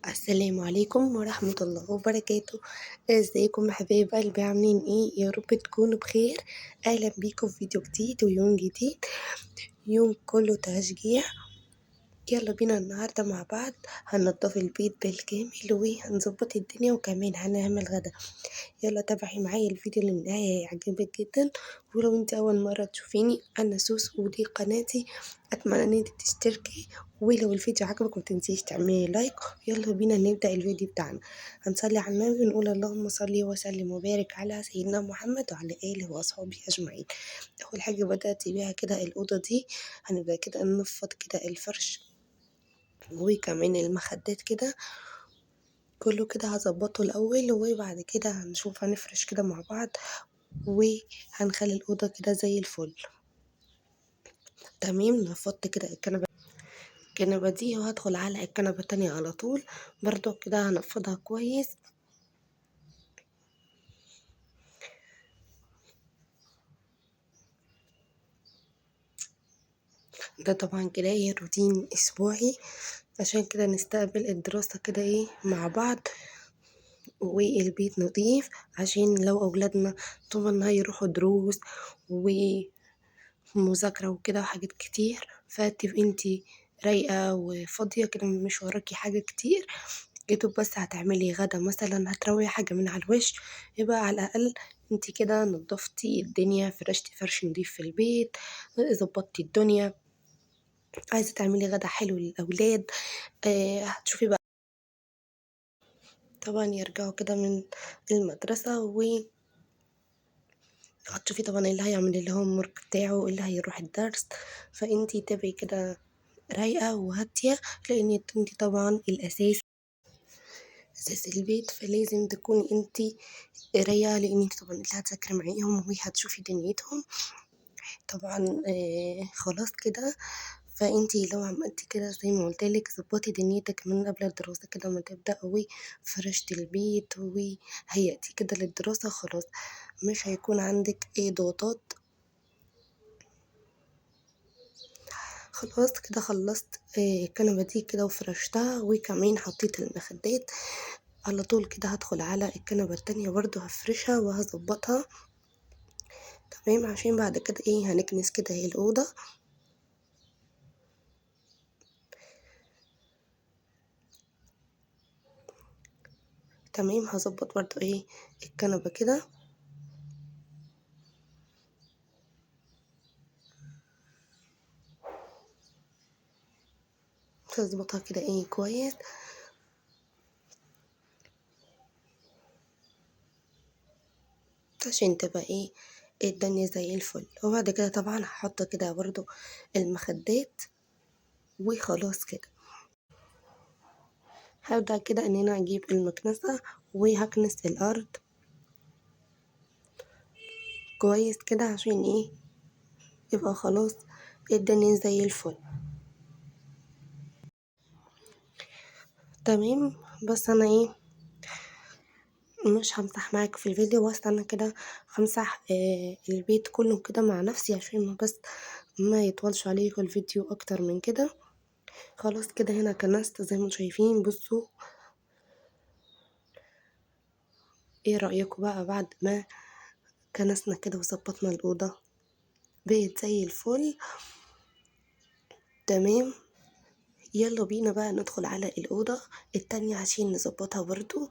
السلام عليكم ورحمة الله وبركاته. ازيكم حبايب قلبي، عاملين ايه؟ يا رب تكونوا بخير. اهلا بيكم في فيديو جديد ويوم جديد، يوم كله تشجيع. يلا بينا النهاردة مع بعض هننضف البيت بالكامل وهنظبط الدنيا وكمان هنعمل غدا. يلا تابعي معايا الفيديو للنهاية، هيعجبك جدا. ولو انت اول مرة تشوفيني، انا سوس ودي قناتي، اتمنى ان انت تشتركي. ولو الفيديو عجبك متنسيش تعملي لايك. يلا بينا نبدأ الفيديو بتاعنا. هنصلي على النبي ونقول اللهم صل وسلم وبارك على سيدنا محمد وعلى اله واصحابه اجمعين. اول حاجة بدأت بيها كده الأوضة دي، هنبدأ كده ننفض كده الفرش وكمان المخدات كده، كله كده هظبطه الأول وبعد كده هنشوف هنفرش كده مع بعض وهنخلي الأوضة كده زي الفل. تمام، نفضت كده الكنبة دي وهدخل على الكنبة التانية على طول، برضو كده هنفضها كويس. ده طبعا كده ايه روتين أسبوعي، عشان كده نستقبل الدراسة كده ايه مع بعض، والبيت نظيف عشان لو أولادنا طبعا هيروحوا دروس ومذاكرة وكده وحاجات كتير، فتبقي انتي رايقة وفاضية كده مش وراكي حاجة كتير. يدوب بس هتعملي غدا مثلا، هتروي حاجة من على الوش، يبقى على الأقل انتي كده نضفتي الدنيا، فرشتي فرش نضيف في البيت، ظبطتي الدنيا. عايزة تعملي غدا حلو للأولاد، هتشوفي بقى طبعا يرجعوا كده من المدرسة هتشوفي طبعا اللي هيعمل اللي هو الورك بتاعه، اللي هيروح الدرس. فانتي تبقي كده رايقة وهادية، لأن انتي طبعا الأساس، أساس البيت، فلازم تكوني انتي رايقة، لأن انتي طبعا اللي هتذاكري معاهم وهتشوفي دنيتهم طبعا. خلاص كده، فانتي لو عملتي كده زي ما قلتلك ظبطي دنيتك من قبل الدراسة كده ما تبدأ، وفرشتي البيت وهيأتي كده للدراسة، خلاص مش هيكون عندك اي ضغوطات. خلاص كده خلصت الكنبة دي كده وفرشتها وكمان حطيت المخدات، على طول كده هدخل على الكنبة التانية برضو هفرشها وهظبطها. تمام، عشان بعد كده ايه هنكنس كده هي الأوضة. تمام، هظبط برضو ايه الكنبة كده، هظبطها كده ايه كويس عشان تبقى ايه الدنيا زي الفل. وبعد كده طبعا هحط كده برضو المخدات وخلاص كده. هبدأ كده ان انا اجيب المكنسة وهكنس الارض كويس كده، عشان ايه يبقى خلاص الدنيا زي الفل. تمام، بس انا ايه مش همسح معاك في الفيديو، واستنى كده همسح البيت كله كده مع نفسي، عشان ما بس ما يطولش عليكم الفيديو اكتر من كده. خلاص كده هنا كنست زي ما انتم شايفين. بصوا ايه رأيكم بقى بعد ما كنسنا كده وظبطنا الأوضة؟ بقت زي الفل. تمام، يلا بينا بقى ندخل على الأوضة التانية عشان نظبطها برضو.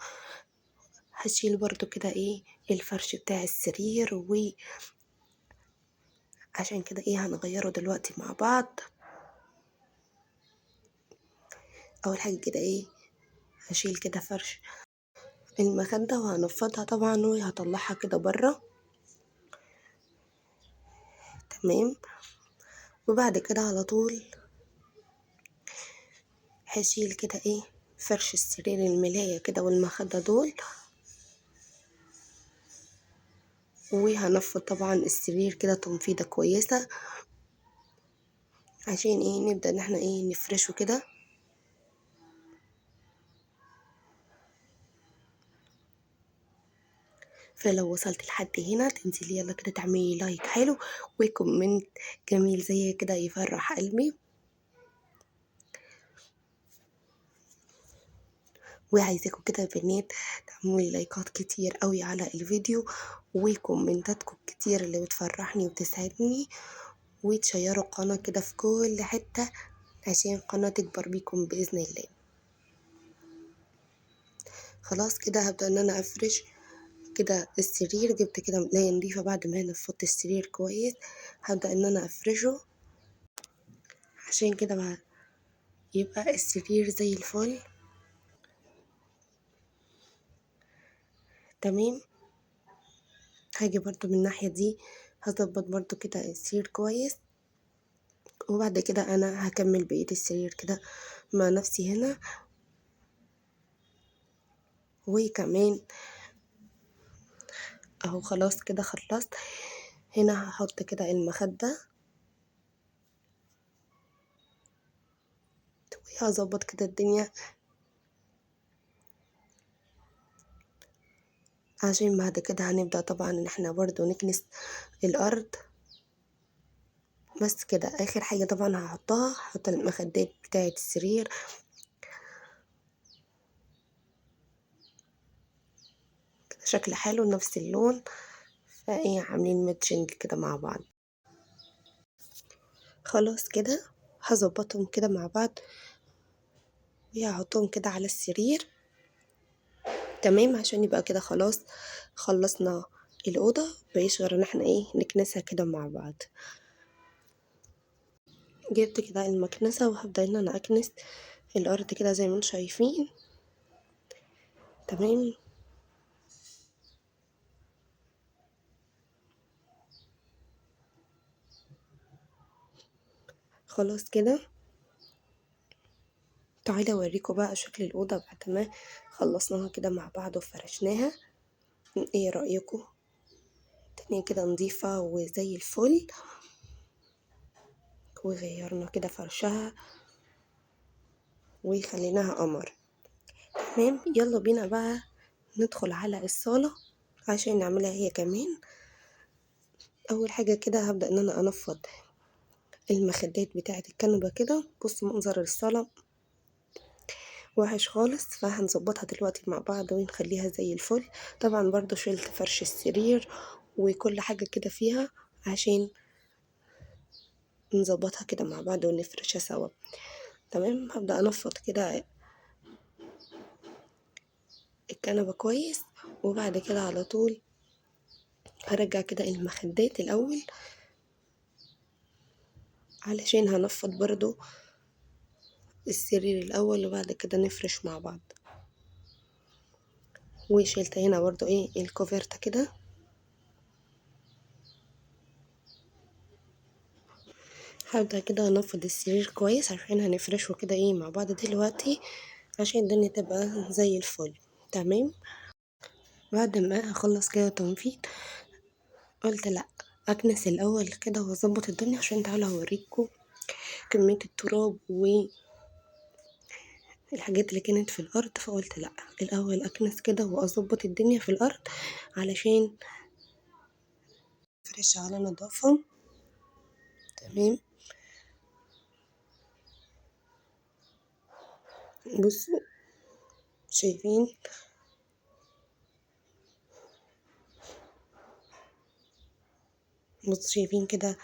هشيل برضو كده ايه الفرش بتاع السرير، وعشان كده ايه هنغيره دلوقتي مع بعض. اول حاجة كده ايه هشيل كده فرش المخدة وهنفضها طبعا وهطلعها كده برا. تمام، وبعد كده على طول هشيل كده ايه فرش السرير، الملاية كده والمخدة دول، وهنفض طبعا السرير كده تنفيضة كويسة، عشان ايه نبدأ ان احنا ايه نفرشه كده. فلو وصلت لحد هنا تنزلي يلا كده تعملي لايك حلو وكومنت جميل زي كده يفرح قلبي. وعايزاكم كده يا بنات تعملوا لي لايكات كتير قوي على الفيديو، وكومنتاتكم كتير اللي بتفرحني وبتسعدني، وتشيروا القناة كده في كل حتة عشان القناة تكبر بيكم بإذن الله. خلاص كده هبدأ ان انا افرش كده السرير. جبت كده ملاية نضيفة بعد ما نفضت السرير كويس، هبدأ ان انا افرشه عشان كده بقى يبقى السرير زي الفل. تمام. هاجي برضو من الناحية دي هظبط برضو كده السرير كويس، وبعد كده انا هكمل بقية السرير كده مع نفسي هنا. وكمان اهو خلاص كده خلصت. هنا هحط كده المخدة وهظبط كده الدنيا عشان بعد كده هنبدأ طبعا ان احنا برضو نكنس الارض. بس كده اخر حاجة طبعا هحط المخدات بتاعة السرير كده شكل حلو نفس اللون، فايه عاملين ماتشنج كده مع بعض. خلاص كده هظبطهم كده مع بعض وهحطهم كده على السرير. تمام، عشان يبقى كده خلاص خلصنا الأوضة، مبقاش غير ان احنا ايه نكنسها كده مع بعض. جبت كده المكنسة وهبدأ ان انا اكنس الارض كده زي ما انتم شايفين. تمام. خلاص كده تعالى اوريكم بقى شكل الأوضة بعد ما خلصناها كده مع بعض وفرشناها. ايه رأيكم؟ الدنيا كده نظيفة وزي الفل، وغيرنا كده فرشها وخليناها قمر. تمام، يلا بينا بقى ندخل على الصالة عشان نعملها هي كمان. اول حاجة كده هبدأ ان انا انفض المخدات بتاعة الكنبة كده. بص منظر الصالة وحش خالص، فهنظبطها دلوقتي مع بعض ونخليها زي الفل. طبعا برضو شلت فرش السرير وكل حاجة كده فيها عشان نظبطها كده مع بعض ونفرشها سوا. تمام، هبدأ انفض كده الكنبة كويس، وبعد كده على طول هرجع كده المخدات الاول علشان هنفض برضو السرير الاول وبعد كده نفرش مع بعض. وشلت هنا برضو ايه الكوفرتا كده. هبدأ كده انفض السرير كويس عشان هنفرشه كده ايه مع بعض دلوقتي عشان الدنيا تبقى زي الفل. تمام. بعد ما اخلص كده تنفيذ قلت لا اكنس الاول كده واظبط الدنيا، عشان تعالوا اوريكم كمية التراب والحاجات اللي كانت في الارض. فقلت لا الاول اكنس كده واظبط الدنيا في الارض علشان فرش على نظافة. تمام. بصوا شايفين بصوا شايفين كده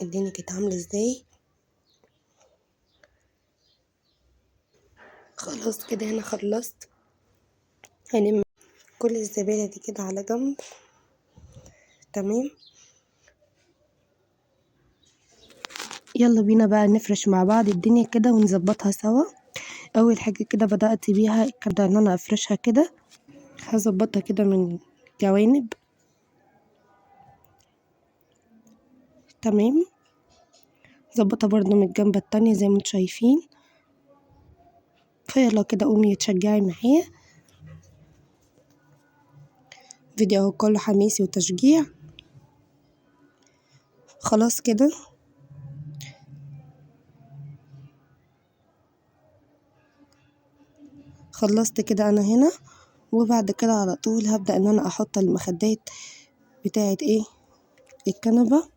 الدنيا كانت عاملة ازاي. خلاص كده هنا خلصت. هنلم كل الزبالة دي كده على جنب. تمام. يلا بينا بقى نفرش مع بعض الدنيا كده ونظبطها سوا. اول حاجة كده بدأت بيها كده ان انا افرشها كده، هظبطها كده من جوانب. تمام. ظبطها برضو من الجنبة التانية زي ما انتم شايفين. فيلا كده قومي تشجعي معايا، فيديو اهو كله حماسي وتشجيع. خلاص كده خلصت كده انا هنا، وبعد كده على طول هبدأ ان انا احط المخدات بتاعة ايه الكنبة.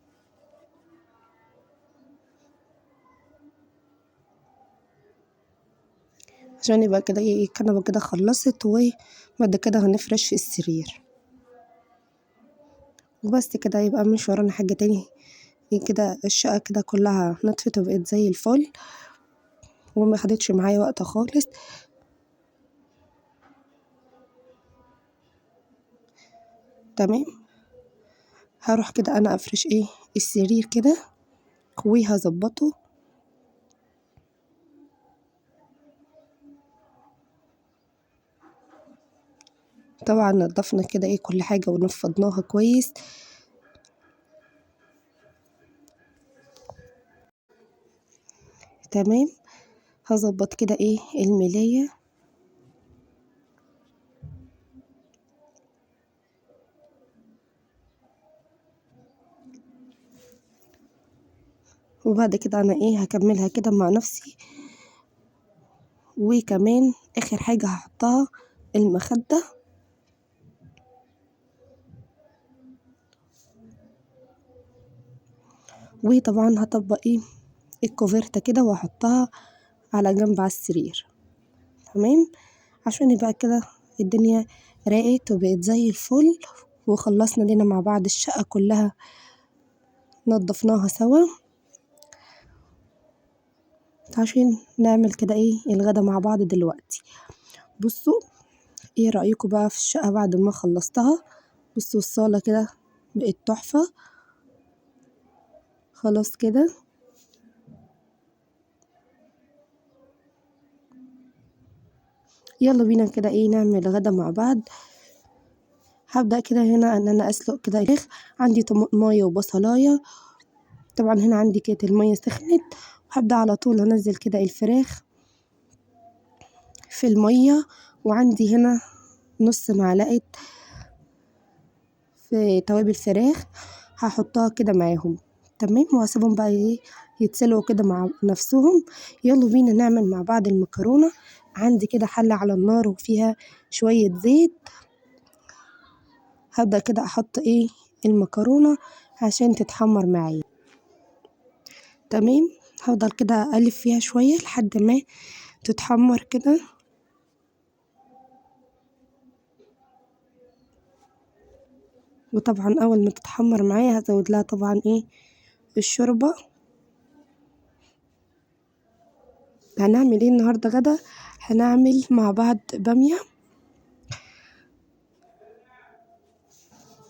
عشان يبقى كده ايه الكنبة كده خلصت. وبعد كده هنفرش السرير وبس كده، يبقى مش ورانا حاجة تاني. كده الشقة كده كلها نطفت وبقت زي الفل وما خدتش معايا وقت خالص. تمام، هروح كده انا افرش ايه السرير كده وهظبطه. طبعا نضفنا كده ايه كل حاجة ونفضناها كويس. تمام، هظبط كده ايه الملاية. وبعد كده انا ايه هكملها كده مع نفسي. وكمان اخر حاجة هحطها المخدة. وطبعا هطبق ايه الكوفرتة كده واحطها على جنب على السرير. تمام، عشان يبقى كده الدنيا راقت وبقت زي الفل. وخلصنا لينا مع بعض الشقة كلها، نضفناها سوا عشان نعمل كده ايه الغدا مع بعض دلوقتي. بصوا ايه رأيكم بقى في الشقة بعد ما خلصتها؟ بصوا الصالة كده بقت تحفة خلاص كده. يلا بينا كده ايه نعمل غدا مع بعض. هبدأ كده هنا ان انا اسلق كده الفراخ. عندي طماطمايه وبصلايه. طبعا هنا عندي كانت المية سخنت، وهبدأ على طول انزل كده الفراخ في المية. وعندي هنا نص معلقة في توابل فراخ هحطها كده معاهم. تمام، وهسيبهم بقى ايه يتسلقوا كده مع نفسهم. يلا بينا نعمل مع بعض المكرونة. عندي كده حلة على النار وفيها شوية زيت. هبدأ كده احط ايه المكرونة عشان تتحمر معايا. تمام، هفضل كده اقلب فيها شوية لحد ما تتحمر كده. وطبعا اول ما تتحمر معايا هزود لها طبعا ايه الشوربة. هنعمل ايه النهاردة غدا؟ هنعمل مع بعض بامية.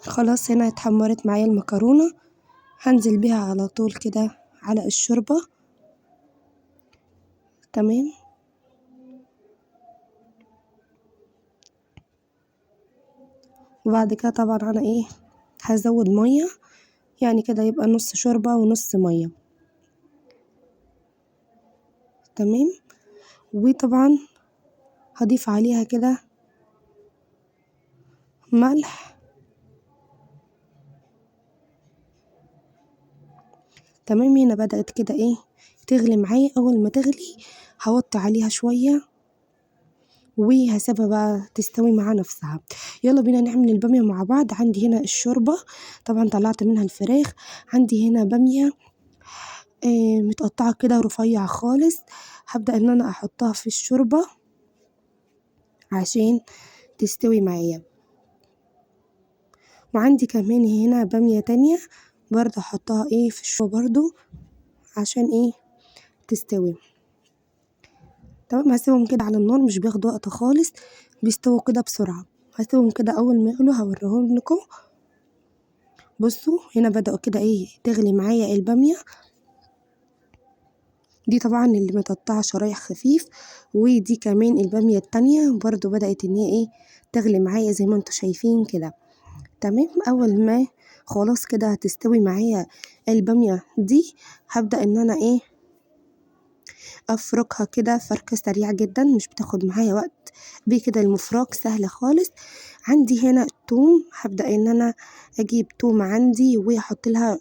خلاص هنا اتحمرت معايا المكرونة، هنزل بيها على طول كده على الشوربة. تمام، وبعد كده طبعا انا ايه هزود مية، يعني كده يبقى نص شوربة ونص مية. تمام، وطبعا هضيف عليها كده ملح. تمام، هنا بدأت كده ايه تغلي معايا. اول ما تغلي هوطي عليها شوية وهسيبها بقى تستوي مع نفسها. يلا بينا نعمل البامية مع بعض. عندي هنا الشوربة، طبعا طلعت منها الفراخ. عندي هنا بامية متقطعة كده رفيع خالص. هبدأ ان انا احطها في الشوربة عشان تستوي معايا. وعندي كمان هنا بامية تانية برضه احطها ايه في الشوربة برضه عشان ايه تستوي. تمام، هسيبهم كده على النار، مش بياخدوا وقت خالص، بيستووا كده بسرعة. هسيبهم كده اول ما يغلوا هوريهم لكم. بصوا هنا بدأوا كده ايه تغلي معايا البامية دي، طبعا اللي متقطعة شرايح خفيف. ودي كمان البامية التانية برضو بدأت ان هي ايه تغلي معايا زي ما انتوا شايفين كده. تمام، اول ما خلاص كده هتستوي معايا البامية دي، هبدأ ان انا ايه افركها كده فركة سريعة جدا، مش بتاخد معايا وقت، كده المفراك سهل خالص. عندي هنا التوم، هبدأ ان انا اجيب توم عندي واحط لها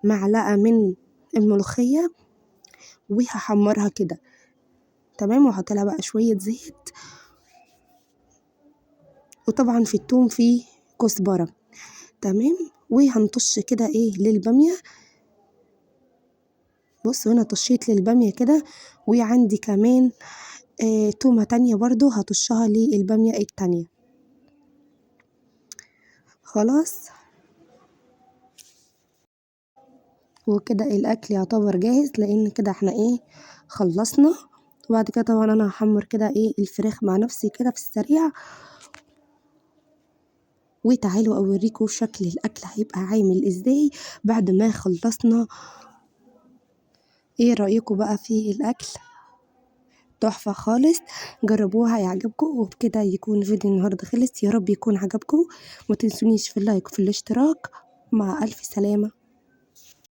معلقة من الملوخية وهحمرها كده. تمام، واحط لها بقى شوية زيت. وطبعا في التوم فيه كزبرة. تمام، وهنطش كده ايه للبامية. بصوا هنا طشيت للبامية كده. وعندي كمان تومة تانية برضو هطشها للبامية التانية. خلاص، وكده الاكل يعتبر جاهز، لان كده احنا خلصنا. وبعد كده طبعا انا هحمر كده الفراخ مع نفسي كده في السريع، وتعالوا اوريكم شكل الاكل هيبقى عامل ازاي بعد ما خلصنا. ايه رأيكم بقى في الاكل؟ تحفة خالص، جربوها هيعجبكم. وبكده يكون فيديو النهاردة خلص، يا رب يكون عجبكم. ما تنسونيش في اللايك وفي الاشتراك. مع ألف سلامة.